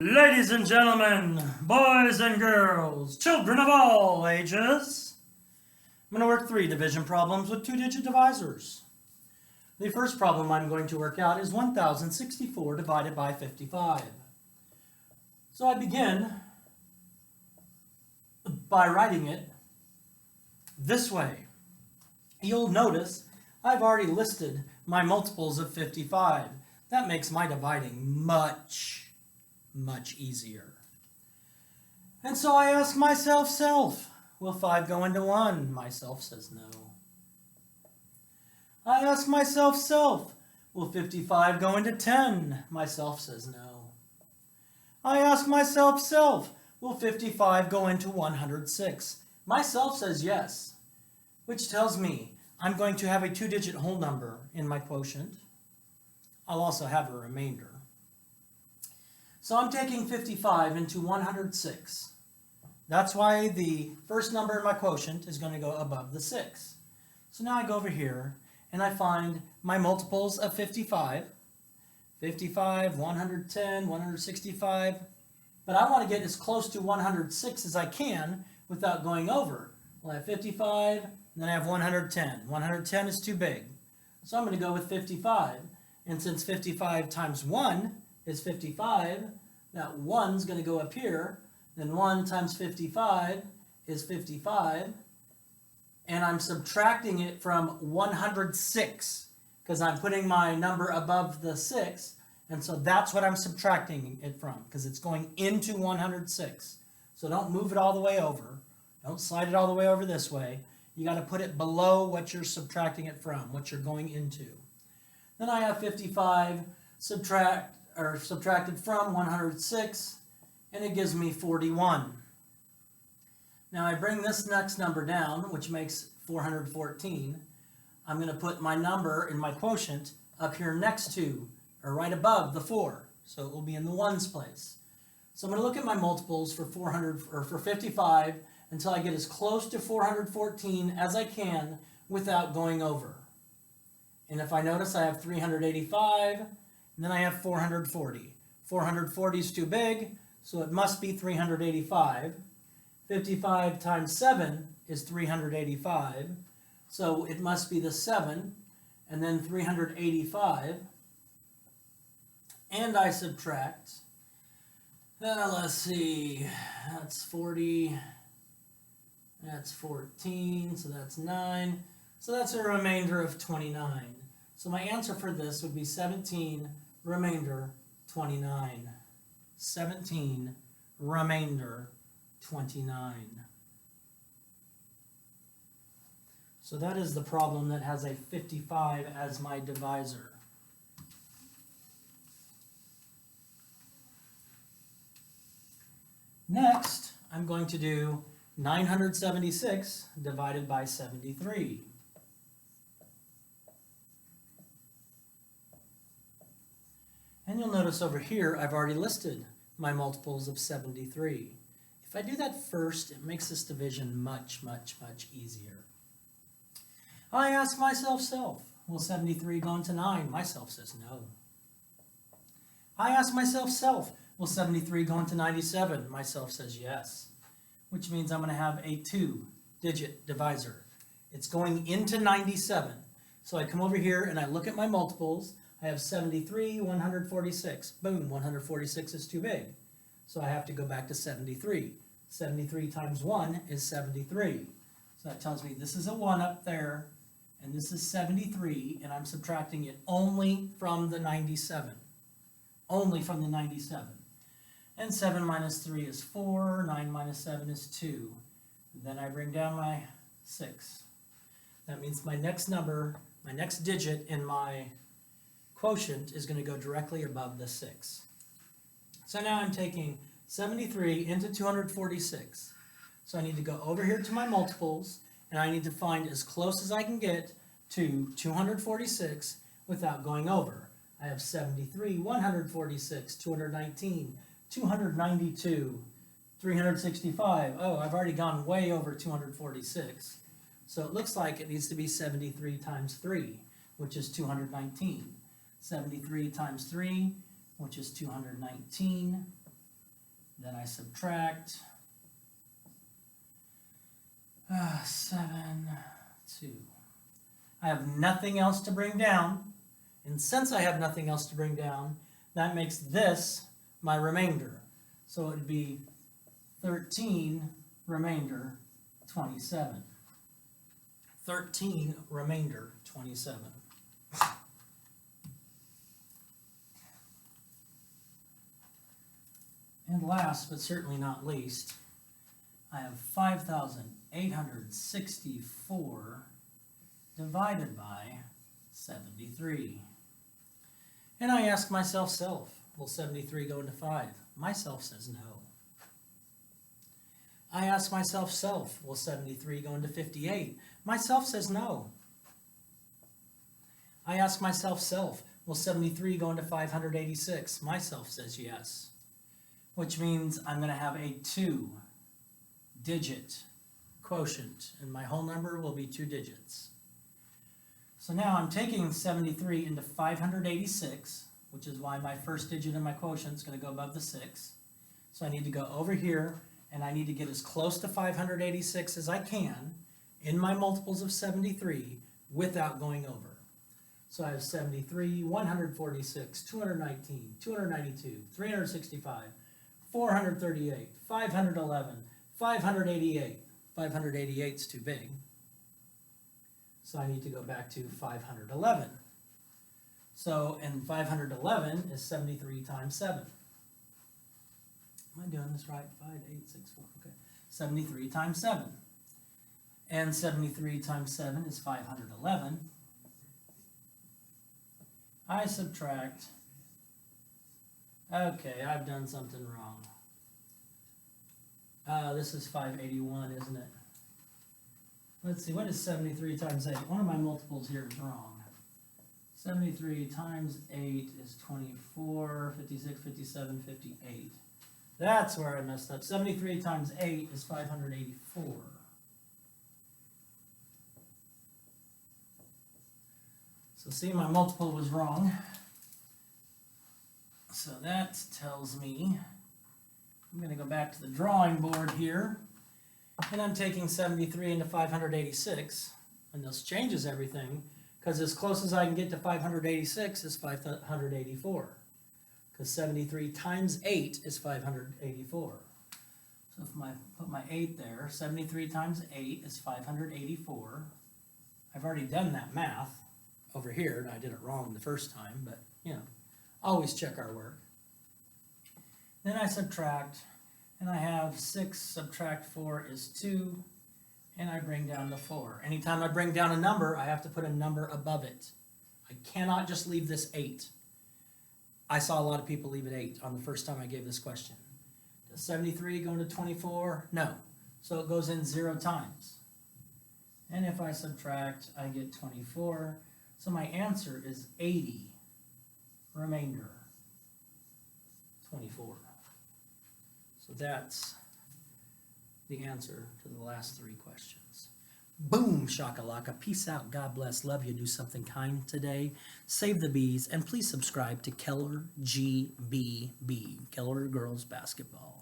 Ladies and gentlemen, boys and girls, children of all ages, I'm going to work 3 division problems with 2-digit divisors. The first problem I'm going to work out is 1064 divided by 55. So I begin by writing it this way. You'll notice I've already listed my multiples of 55. That makes my dividing much easier. And so I ask myself, will 5 go into 1? Myself says no. I ask myself, will 55 go into 10? Myself says no. I ask myself, will 55 go into 106? Myself says yes, which tells me I'm going to have a 2-digit whole number in my quotient. I'll also have a remainder. So I'm taking 55 into 106. That's why the first number in my quotient is going to go above the 6. So now I go over here and I find my multiples of 55. 55, 110, 165. But I want to get as close to 106 as I can without going over. Well, I have 55, and then I have 110. 110 is too big. So I'm going to go with 55. And since 55 times 1 is 55, that 1's going to go up here, then 1 times 55 is 55, and I'm subtracting it from 106, because I'm putting my number above the 6, and so that's what I'm subtracting it from, because it's going into 106. So don't move it all the way over. Don't slide it all the way over this way. You got to put it below what you're subtracting it from, what you're going into. Then I have 55 subtracted from 106, and it gives me 41. Now I bring this next number down, which makes 414. I'm going to put my number in my quotient up here next to, or right above the 4, so it will be in the ones place. So I'm going to look at my multiples for 55 until I get as close to 414 as I can without going over. And if I notice, I have 385, and then I have 440. 440 is too big, so it must be 385. 55 times 7 is 385, so it must be the 7, and then 385. And I subtract. Let's see, that's 40, that's 14, so that's 9. So that's a remainder of 29. So my answer for this would be 17 remainder 29. 17 remainder 29. So that is the problem that has a 55 as my divisor. Next, I'm going to do 976 divided by 73. And you'll notice over here, I've already listed my multiples of 73. If I do that first, it makes this division much easier. I ask myself, will 73 go into 9? Myself says no. I ask myself, will 73 go into 97? Myself says yes, which means I'm going to have a 2-digit divisor. It's going into 97. So I come over here and I look at my multiples. I have 73, 146. Boom, 146 is too big. So I have to go back to 73. 73 times 1 is 73. So that tells me this is a 1 up there, and this is 73, and I'm subtracting it only from the 97. Only from the 97. And 7 minus 3 is 4, 9 minus 7 is 2. Then I bring down my 6. That means my next number, my next digit in my quotient is going to go directly above the 6. So now I'm taking 73 into 246. So I need to go over here to my multiples, and I need to find as close as I can get to 246 without going over. I have 73, 146, 219, 292, 365. Oh, I've already gone way over 246. So it looks like it needs to be 73 times 3, which is 219. 73 times 3, which is 219. Then I subtract 7, 2. I have nothing else to bring down, and since I have nothing else to bring down, that makes this my remainder. So it would be 13 remainder 27. 13 remainder 27. And last but certainly not least, I have 5,864 divided by 73. And I ask myself, will 73 go into 5? Myself says no. I ask myself, will 73 go into 58? Myself says no. I ask myself, will 73 go into 586? Myself says yes. Which means I'm going to have a 2-digit quotient, and my whole number will be 2 digits. So now I'm taking 73 into 586, which is why my first digit in my quotient is going to go above the 6. So I need to go over here, and I need to get as close to 586 as I can in my multiples of 73 without going over. So I have 73, 146, 219, 292, 365, 438, 511, 588. 588 is too big. So I need to go back to 511. So, and 511 is 73 times 7. Am I doing this right? 5, 8, 6, 4. Okay. 73 times 7. And 73 times 7 is 511. I subtract. Okay, I've done something wrong. This is 581, isn't it? Let's see, what is 73 times 8? One of my multiples here is wrong. 73 times 8 is 24, 56, 57, 58. That's where I messed up. 73 times 8 is 584. So see, my multiple was wrong. So that tells me I'm going to go back to the drawing board here, and I'm taking 73 into 586, and this changes everything, because as close as I can get to 586 is 584, because 73 times 8 is 584. So if I put my 8 there, 73 times 8 is 584. I've already done that math over here, and I did it wrong the first time, but, you know, always check our work. Then I subtract, and I have 6 subtract 4 is 2, and I bring down the 4. Anytime I bring down a number, I have to put a number above it. I cannot just leave this 8. I saw a lot of people leave it 8 on the first time I gave this question. Does 73 go into 24? No. So it goes in 0 times. And if I subtract, I get 24. So my answer is 80 remainder 24. So that's the answer to the last 3 questions. Boom, shakalaka. Peace out. God bless. Love you. Do something kind today. Save the bees. And please subscribe to Keller GBB, Keller Girls Basketball.